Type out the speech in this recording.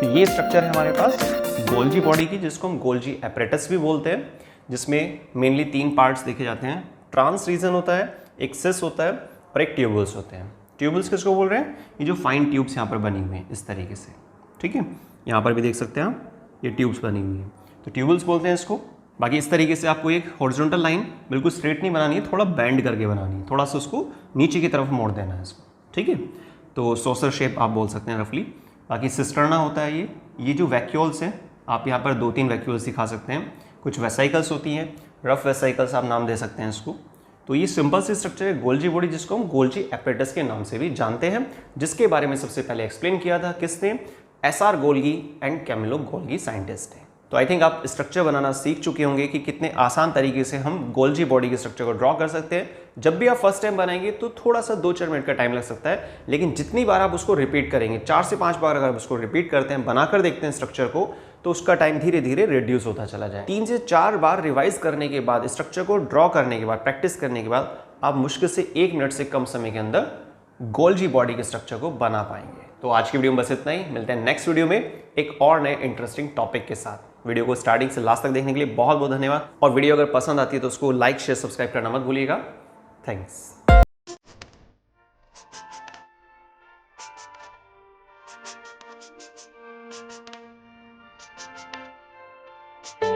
ये स्ट्रक्चर है हमारे पास गोल्जी बॉडी की, जिसको हम गोल्जी apparatus भी बोलते हैं, जिसमें मेनली 3 पार्ट्स देखे जाते हैं। ट्रांस रीजन होता है, एक सिस होता है और एक ट्यूबल्स होते हैं। ट्यूबल्स किसको बोल रहे हैं? ये जो फाइन ट्यूब्स यहाँ पर बनी हुई हैं इस तरीके से, ठीक है। यहाँ पर भी देख सकते हैं आप, ये ट्यूब्स बनी हुई हैं, तो ट्यूबल्स बोलते हैं इसको। बाकी इस तरीके से आपको एक हॉरिजॉन्टल लाइन बिल्कुल स्ट्रेट नहीं बनानी है, थोड़ा बेंड करके बनानी है, थोड़ा सा उसको नीचे की तरफ मोड़ देना है इसको, ठीक है। तो सॉसर शेप आप बोल सकते हैं रफली। बाकी सिस्टर्ना होता है ये जो वैक्यूल्स हैं, आप यहाँ पर 2-3 वैक्यूल्स दिखा सकते हैं। कुछ वेसाइकल्स होती हैं, रफ वेसाइकल्स आप नाम दे सकते हैं इसको। तो ये सिंपल सी स्ट्रक्चर है गोल्जी बॉडी, जिसको हम गोल्जी एपरेटस के नाम से भी जानते हैं, जिसके बारे में सबसे पहले एक्सप्लेन किया था किसने? SR Golgi and Camillo Golgi scientist है। तो आई थिंक आप स्ट्रक्चर बनाना सीख चुके होंगे कि कितने आसान तरीके से हम गोल्जी बॉडी के स्ट्रक्चर को ड्रॉ कर सकते हैं। जब भी आप फर्स्ट टाइम बनाएंगे तो थोड़ा सा 2-4 मिनट का टाइम लग सकता है, लेकिन जितनी बार आप उसको रिपीट करेंगे, 4 से 5 बार अगर आप उसको रिपीट करते हैं, बनाकर देखते हैं स्ट्रक्चर को, तो उसका टाइम धीरे धीरे रिड्यूस होता चला जाए। 3 से 4 बार रिवाइज करने के बाद, स्ट्रक्चर को ड्रॉ करने के बाद, प्रैक्टिस करने के बाद, आप मुश्किल से 1 मिनट से कम समय के अंदर गोल्जी बॉडी के स्ट्रक्चर को बना पाएंगे। तो आज की वीडियो में बस इतना ही। मिलते हैं नेक्स्ट वीडियो में एक और नए इंटरेस्टिंग टॉपिक के साथ। वीडियो को स्टार्टिंग से लास्ट तक देखने के लिए बहुत बहुत धन्यवाद। और वीडियो अगर पसंद आती है तो उसको लाइक, शेयर, सब्सक्राइब करना मत भूलिएगा। थैंक्स।